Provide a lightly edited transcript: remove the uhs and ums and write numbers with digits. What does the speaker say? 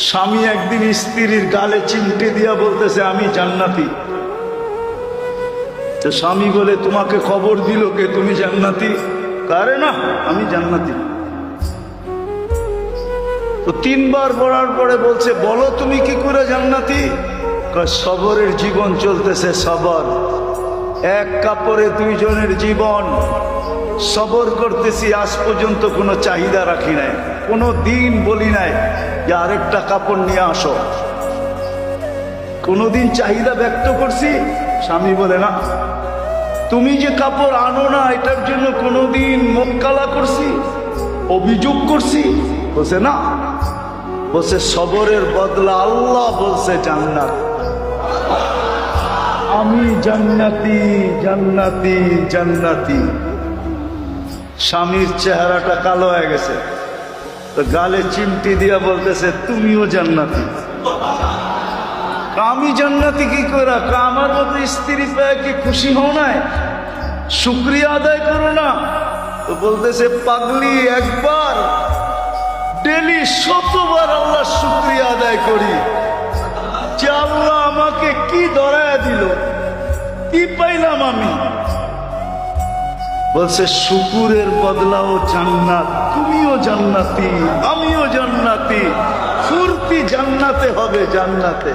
স্বামী একদিন স্ত্রীর গালে চিমটে দিয়া বলতেছে আমি জান্নাতি। তো স্বামী বলে তোমাকে খবর দিল কে তুমি জান্নাতি? কারে না আমি জান্নাতি। তো তিনবার পড়ার পরে বলছে বলো তুমি কি করে জান্নাতি? সবরের জীবন চলতেছে, সবর। এক কাপড়ে দুইজনের জীবন, সবর করতেছি। আজ পর্যন্ত কোনো চাহিদা রাখি নাই, কোনো দিন বলি নাই যে আরেকটা কাপড় নিয়ে আসো। কোনোদিন চাহিদা ব্যক্ত করছি? স্বামী বলে না। তুমি যে কাপড় আনো না এটার জন্য কোনোদিন মুখ কালা করছি, অভিযোগ করছি? বলছে না। বলছে সবরের বদলা আল্লাহ বলছে জান্নাত। আমি জান্নাতি জান্নাতি জান্নাতি। স্বামীর চেহারাটা কালো হয়ে গেছে, তো গালে চিমটি দিয়া বলতেছে তুমিও জান্নাতি। আমি জান্নাতি কি করে? আমার মতো স্ত্রী পেয়ে কি খুশি হও নাই? শুকরিয়া আদায় করো না? তো বলতেছে পাগলি, একবার ডেলি 100বার আল্লাহ শুকরিয়া আদায় করি যে আল্লাহ আমাকে কি ধরায়া দিল, কি পাইলাম আমি। বলছে শুকুরের বদলাও জান্নাত। তুমিও জান্নাতি, আমিও জান্নাতি। ফুর্তি জান্নাতে হবে, জান্নাতে।